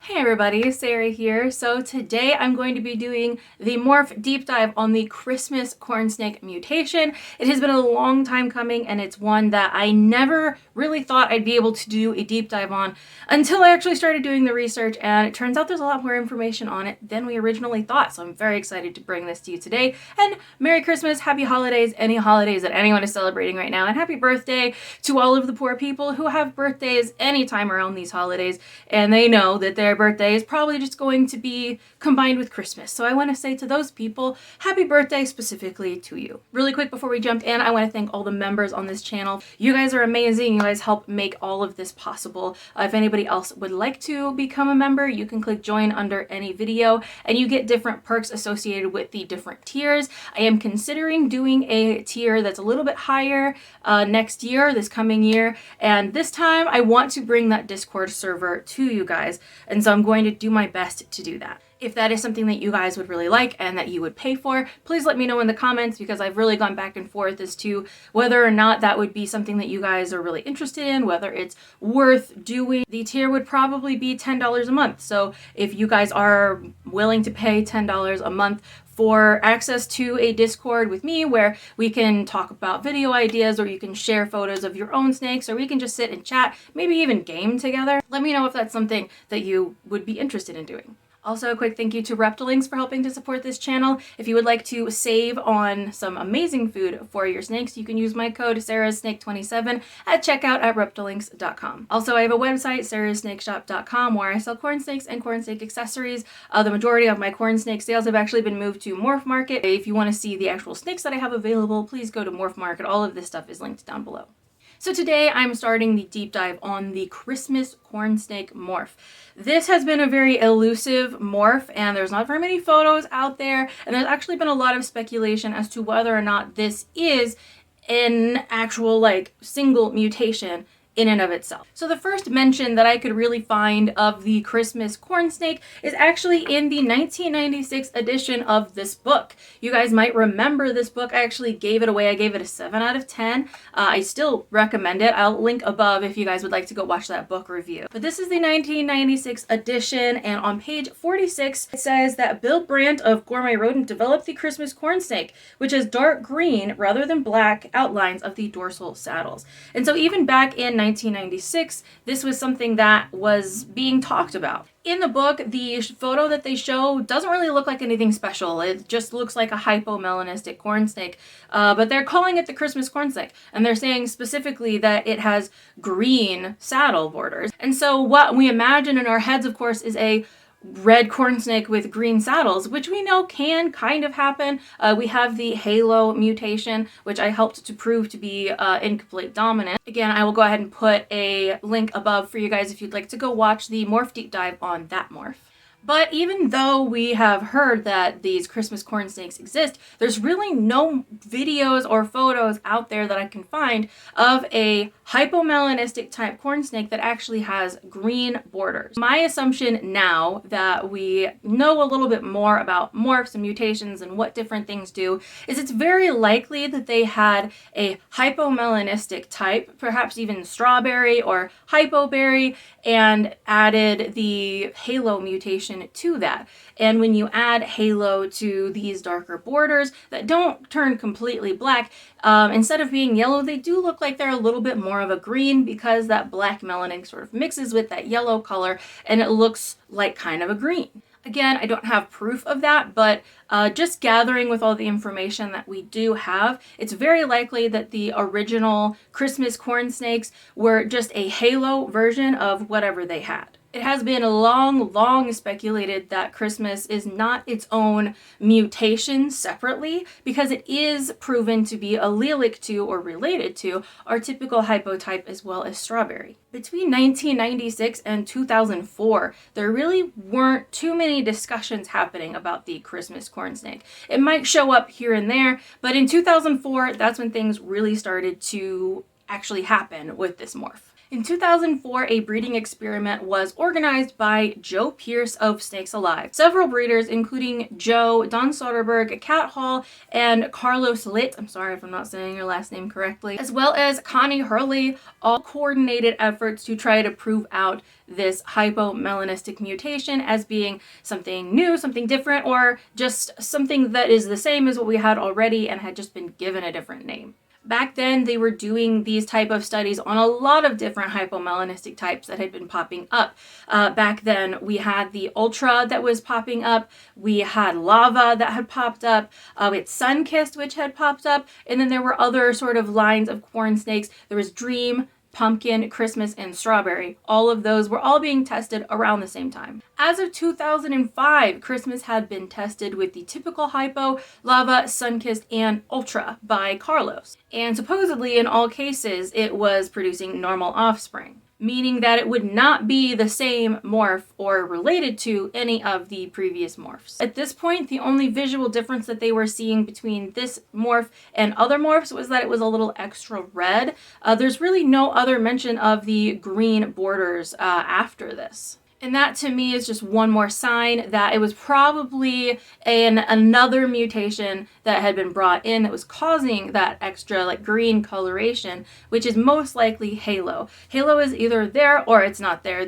Hey everybody, Sarah here. So today I'm going to be doing the morph deep dive on the Christmas corn snake mutation. It has been a long time coming and it's one that I never really thought I'd be able to do a deep dive on until I actually started doing the research, and it turns out there's a lot more information on it than we originally thought. So I'm very excited to bring this to you today. And Merry Christmas, Happy Holidays, any holidays that anyone is celebrating right now, and happy birthday to all of the poor people who have birthdays anytime around these holidays and they know that their birthday is probably just going to be combined with Christmas. So I want to say to those people, happy birthday specifically to you. Really quick before we jump in, I want to thank all the members on this channel. You guys are amazing. You guys help make all of this possible. If anybody else would like to become a member, you can click join under any video and you get different perks associated with the different tiers. I am considering doing a tier that's a little bit higher next year, this coming year, and this time I want to bring that Discord server to you guys, and so I'm going to do my best to do that. If that is something that you guys would really like and that you would pay for, please let me know in the comments, because I've really gone back and forth as to whether or not that would be something that you guys are really interested in, whether it's worth doing. The tier would probably be $10 a month. So if you guys are willing to pay $10 a month for access to a Discord with me where we can talk about video ideas, or you can share photos of your own snakes, or we can just sit and chat, maybe even game together, let me know if that's something that you would be interested in doing. Also, a quick thank you to Reptilinks for helping to support this channel. If you would like to save on some amazing food for your snakes, you can use my code SarahSnake27 at checkout at reptilinks.com. Also, I have a website, sarahsnakeshop.com, where I sell corn snakes and corn snake accessories. The majority of my corn snake sales have actually been moved to Morph Market. If you want to see the actual snakes that I have available, please go to Morph Market. All of this stuff is linked down below. So today I'm starting the deep dive on the Christmas corn snake morph. This has been a very elusive morph, and there's not very many photos out there, and there's actually been a lot of speculation as to whether or not this is an actual single mutation in and of itself. So the first mention that I could really find of the Christmas corn snake is actually in the 1996 edition of this book. You guys might remember this book. I actually gave it away. I gave it a 7 out of 10. I still recommend it. I'll link above if you guys would like to go watch that book review. But this is the 1996 edition, and on page 46 it says that Bill Brandt of Gourmet Rodent developed the Christmas corn snake, which has dark green rather than black outlines of the dorsal saddles. And so even back in 1996, this was something that was being talked about. In the book, the photo that they show doesn't really look like anything special. It just looks like a hypomelanistic corn snake, but they're calling it the Christmas corn snake, and they're saying specifically that it has green saddle borders. And so what we imagine in our heads, of course, is a red corn snake with green saddles, which we know can kind of happen. We have the halo mutation, which I helped to prove to be incomplete dominant. Again, I will go ahead and put a link above for you guys if you'd like to go watch the morph deep dive on that morph. But even though we have heard that these Christmas corn snakes exist, there's really no videos or photos out there that I can find of a hypomelanistic type corn snake that actually has green borders. My assumption now that we know a little bit more about morphs and mutations and what different things do is it's very likely that they had a hypomelanistic type, perhaps even strawberry or hypoberry, and added the halo mutation to that. And when you add halo to these darker borders that don't turn completely black, instead of being yellow, they do look like they're a little bit more of a green, because that black melanin sort of mixes with that yellow color and it looks like kind of a green. Again, I don't have proof of that, but just gathering with all the information that we do have, it's very likely that the original Christmas corn snakes were just a halo version of whatever they had. It has been long speculated that Christmas is not its own mutation separately, because it is proven to be allelic to or related to our typical hypotype as well as strawberry. Between 1996 and 2004, there really weren't too many discussions happening about the Christmas corn snake. It might show up here and there, but in 2004, that's when things really started to actually happen with this morph. In 2004, a breeding experiment was organized by Joe Pierce of Snakes Alive. Several breeders, including Joe, Don Soderberg, Kat Hall, and Carlos Litt, I'm sorry if I'm not saying your last name correctly, as well as Connie Hurley, all coordinated efforts to try to prove out this hypomelanistic mutation as being something new, something different, or just something that is the same as what we had already and had just been given a different name. Back then, they were doing these type of studies on a lot of different hypomelanistic types that had been popping up. Back then, we had the ultra that was popping up. We had lava that had popped up. We had sun-kissed, which had popped up. And then there were other sort of lines of corn snakes. There was dream, pumpkin, Christmas, and strawberry. All of those were all being tested around the same time. As of 2005, Christmas had been tested with the typical hypo, lava, sun-kissed, and ultra by Carlos. And supposedly in all cases, it was producing normal offspring, meaning that it would not be the same morph or related to any of the previous morphs. At this point, the only visual difference that they were seeing between this morph and other morphs was that it was a little extra red. There's really no other mention of the green borders after this. And that to me is just one more sign that it was probably another mutation that had been brought in that was causing that extra like green coloration, which is most likely halo. Halo is either there or it's not there.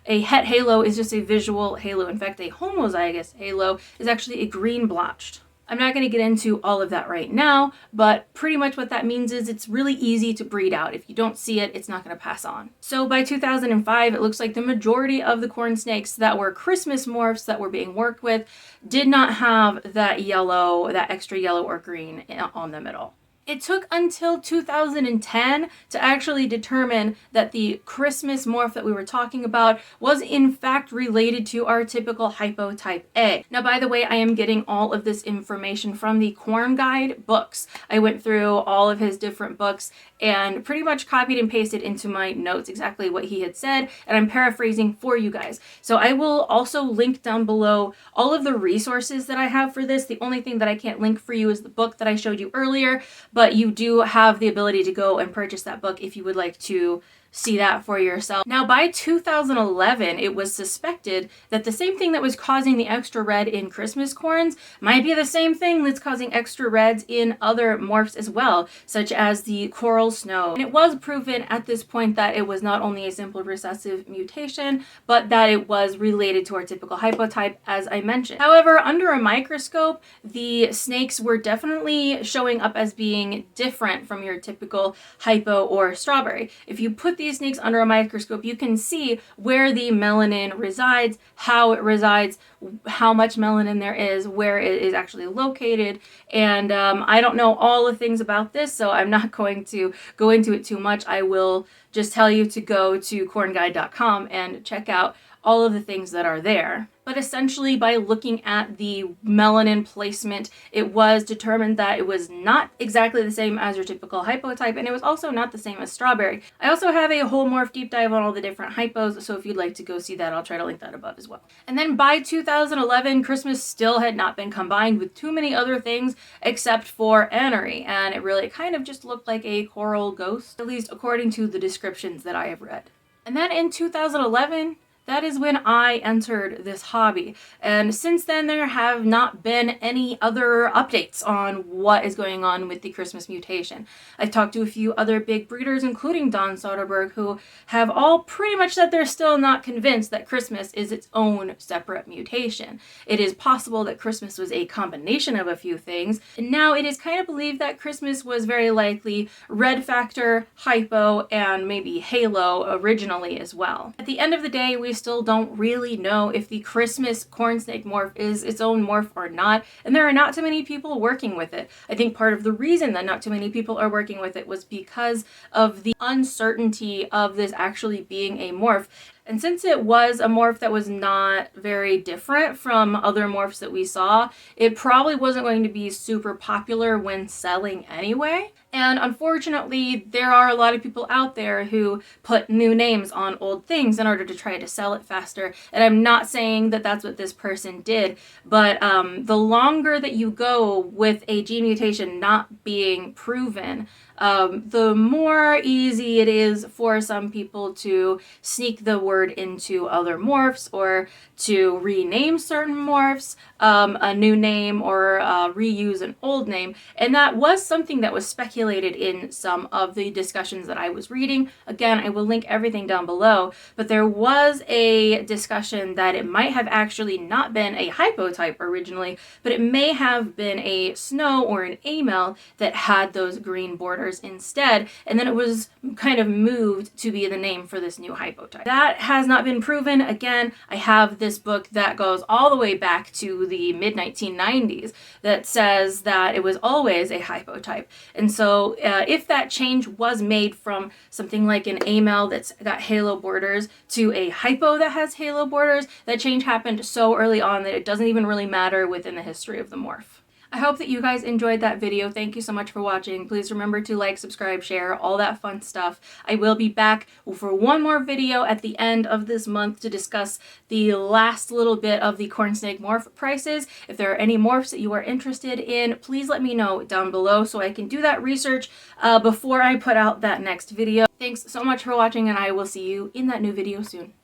A het halo is just a visual halo. In fact, a homozygous halo is actually a green blotched. I'm not going to get into all of that right now, but pretty much what that means is it's really easy to breed out. If you don't see it, it's not going to pass on. So by 2005, it looks like the majority of the corn snakes that were Christmas morphs that were being worked with did not have that yellow, that extra yellow or green on them at all. It took until 2010 to actually determine that the Christmas morph that we were talking about was in fact related to our typical hypo type A. Now, by the way, I am getting all of this information from the Corn Guide books. I went through all of his different books and pretty much copied and pasted into my notes exactly what he had said, and I'm paraphrasing for you guys. So I will also link down below all of the resources that I have for this. The only thing that I can't link for you is the book that I showed you earlier, but you do have the ability to go and purchase that book if you would like to see that for yourself. Now, by 2011, it was suspected that the same thing that was causing the extra red in Christmas corns might be the same thing that's causing extra reds in other morphs as well, such as the coral snow. And it was proven at this point that it was not only a simple recessive mutation, but that it was related to our typical hypotype, as I mentioned. However, under a microscope, the snakes were definitely showing up as being different from your typical hypo or strawberry. If you put these snakes under a microscope, you can see where the melanin resides, how it resides, how much melanin there is, where it is actually located, and I don't know all the things about this, so I'm not going to go into it too much. I will just tell you to go to cornguide.com and check out all of the things that are there. But essentially, by looking at the melanin placement, it was determined that it was not exactly the same as your typical hypotype, and it was also not the same as strawberry. I also have a whole morph deep dive on all the different hypos, so if you'd like to go see that, I'll try to link that above as well. And then by 2011, Christmas still had not been combined with too many other things except for anery, and it really kind of just looked like a coral ghost, at least according to the descriptions that I have read. And then in 2011, that is when I entered this hobby. And since then, there have not been any other updates on what is going on with the Christmas mutation. I've talked to a few other big breeders, including Don Soderberg, who have all pretty much said they're still not convinced that Christmas is its own separate mutation. It is possible that Christmas was a combination of a few things, and now it is kind of believed that Christmas was very likely red factor, hypo, and maybe halo originally as well. At the end of the day, we still don't really know if the Christmas corn snake morph is its own morph or not, and there are not too many people working with it. I think part of the reason that not too many people are working with it was because of the uncertainty of this actually being a morph. And since it was a morph that was not very different from other morphs that we saw, it probably wasn't going to be super popular when selling anyway. And unfortunately, there are a lot of people out there who put new names on old things in order to try to sell it faster. And I'm not saying that that's what this person did, but the longer that you go with a gene mutation not being proven, the more easy it is for some people to sneak the word into other morphs or to rename certain morphs a new name or reuse an old name. And that was something that was speculated in some of the discussions that I was reading. Again, I will link everything down below, but there was a discussion that it might have actually not been a hypotype originally, but it may have been a snow or an amel that had those green borders instead, and then it was kind of moved to be the name for this new hypotype. That has not been proven. Again, I have this book that goes all the way back to the mid-1990s that says that it was always a hypotype. And so if that change was made from something like an amel that's got halo borders to a hypo that has halo borders, that change happened so early on that it doesn't even really matter within the history of the morph. I hope that you guys enjoyed that video. Thank you so much for watching. Please remember to like, subscribe, share, all that fun stuff. I will be back for one more video at the end of this month to discuss the last little bit of the corn snake morph prices. If there are any morphs that you are interested in, please let me know down below so I can do that research before I put out that next video. Thanks so much for watching, and I will see you in that new video soon.